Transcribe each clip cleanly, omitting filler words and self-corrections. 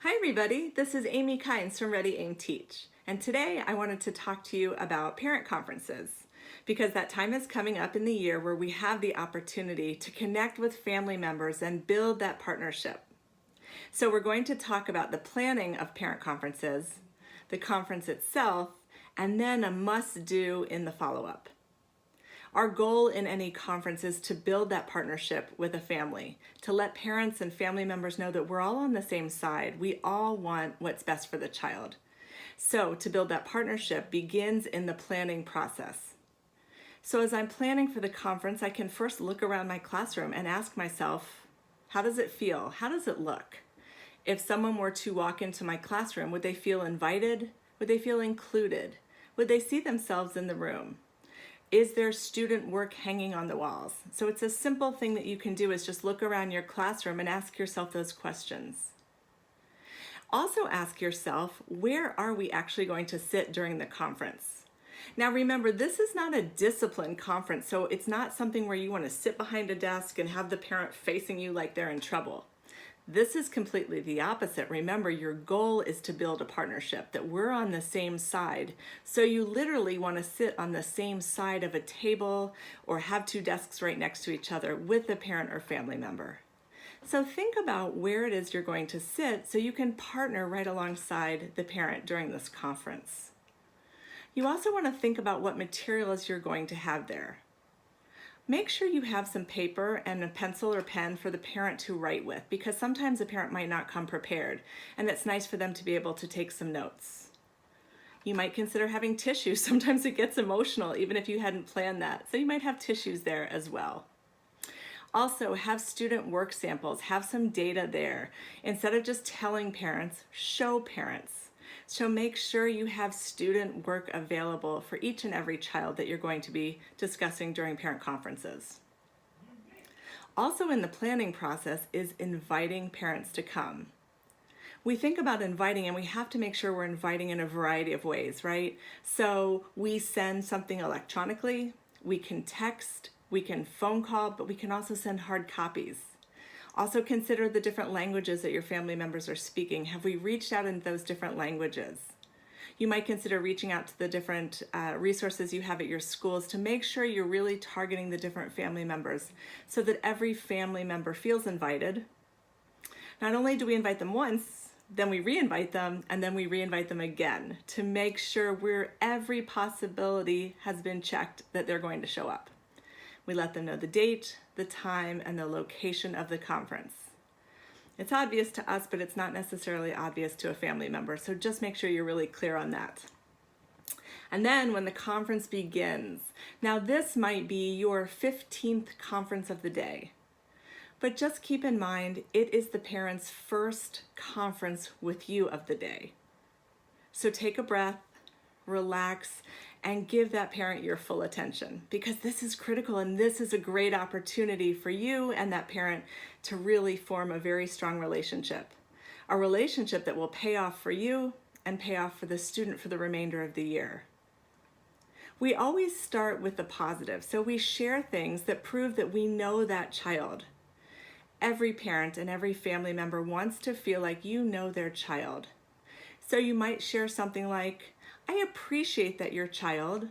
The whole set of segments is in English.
Hi everybody, this is Amy Kynes from Ready Aim Teach, and today I wanted to talk to you about parent conferences because that time is coming up in the year where we have the opportunity to connect with family members and build that partnership. So we're going to talk about the planning of parent conferences, the conference itself, and then a must-do in the follow-up. Our goal in any conference is to build that partnership with a family, to let parents and family members know that we're all on the same side. We all want what's best for the child. So to build that partnership begins in the planning process. So as I'm planning for the conference, I can first look around my classroom and ask myself, how does it feel? How does it look? If someone were to walk into my classroom, would they feel invited? Would they feel included? Would they see themselves in the room? Is there student work hanging on the walls? So it's a simple thing that you can do is just look around your classroom and ask yourself those questions. Also ask yourself, where are we actually going to sit during the conference? Now remember, this is not a discipline conference, so it's not something where you want to sit behind a desk and have the parent facing you like they're in trouble. This is completely the opposite. Remember, your goal is to build a partnership, that we're on the same side. So you literally want to sit on the same side of a table or have two desks right next to each other with a parent or family member. So think about where it is you're going to sit so you can partner right alongside the parent during this conference. You also want to think about what materials you're going to have there. Make sure you have some paper and a pencil or pen for the parent to write with, because sometimes a parent might not come prepared, and it's nice for them to be able to take some notes. You might consider having tissues. Sometimes it gets emotional, even if you hadn't planned that, so you might have tissues there as well. Also, have student work samples, have some data there. Instead of just telling parents, show parents. So make sure you have student work available for each and every child that you're going to be discussing during parent conferences. Also in the planning process is inviting parents to come. We think about inviting and we have to make sure we're inviting in a variety of ways, right? So we send something electronically, we can text, we can phone call, but we can also send hard copies. Also consider the different languages that your family members are speaking. Have we reached out in those different languages? You might consider reaching out to the different resources you have at your schools to make sure you're really targeting the different family members so that every family member feels invited. Not only do we invite them once, then we re-invite them, and then we re-invite them again to make sure every possibility has been checked that they're going to show up. We let them know the date, the time, and the location of the conference. It's obvious to us, but it's not necessarily obvious to a family member, so just make sure you're really clear on that. And then when the conference begins, now this might be your 15th conference of the day, but just keep in mind it is the parent's first conference with you of the day. So take a breath, relax, and give that parent your full attention, because this is critical and this is a great opportunity for you and that parent to really form a very strong relationship. A relationship that will pay off for you and pay off for the student for the remainder of the year. We always start with the positive, so we share things that prove that we know that child. Every parent and every family member wants to feel like you know their child. So you might share something like, I appreciate that your child,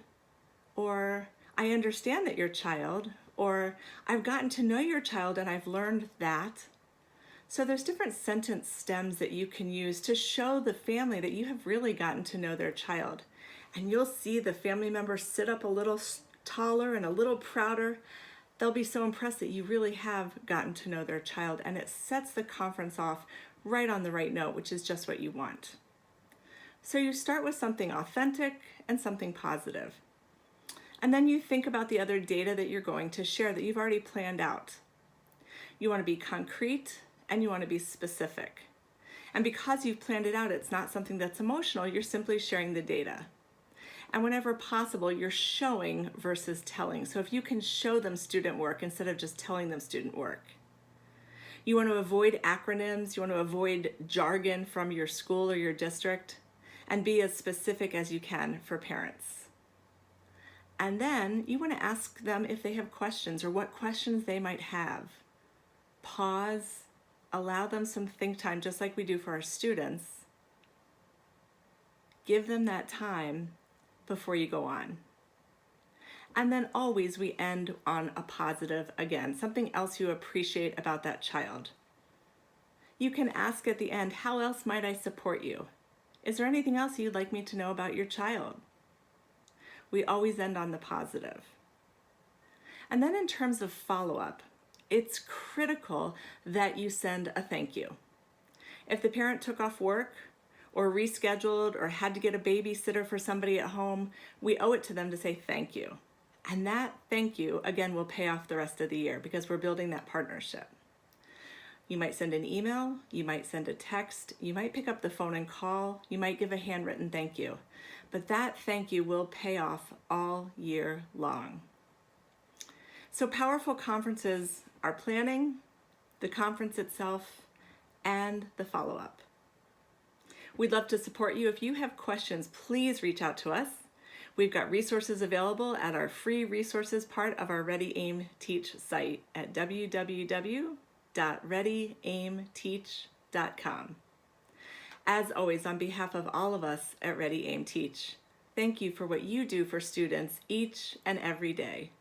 or I understand that your child, or I've gotten to know your child and I've learned that. So there's different sentence stems that you can use to show the family that you have really gotten to know their child. And you'll see the family members sit up a little taller and a little prouder. They'll be so impressed that you really have gotten to know their child, and it sets the conference off right on the right note, which is just what you want. So you start with something authentic and something positive. And then you think about the other data that you're going to share that you've already planned out. You want to be concrete and you want to be specific. And because you've planned it out, it's not something that's emotional, you're simply sharing the data. And whenever possible, you're showing versus telling. So if you can show them student work instead of just telling them student work. You want to avoid acronyms, you want to avoid jargon from your school or your district, and be as specific as you can for parents. And then you want to ask them if they have questions or what questions they might have. Pause, allow them some think time just like we do for our students. Give them that time before you go on. And then always we end on a positive again, something else you appreciate about that child. You can ask at the end, how else might I support you? Is there anything else you'd like me to know about your child? We always end on the positive. And then in terms of follow-up, it's critical that you send a thank you. If the parent took off work or rescheduled or had to get a babysitter for somebody at home, we owe it to them to say thank you. And that thank you, again, will pay off the rest of the year because we're building that partnership. You might send an email, you might send a text, you might pick up the phone and call, you might give a handwritten thank you. But that thank you will pay off all year long. So powerful conferences are planning, the conference itself, and the follow-up. We'd love to support you. If you have questions, please reach out to us. We've got resources available at our free resources part of our Ready Aim Teach site at www.readyaimteach.com. As always, on behalf of all of us at Ready Aim Teach, thank you for what you do for students each and every day.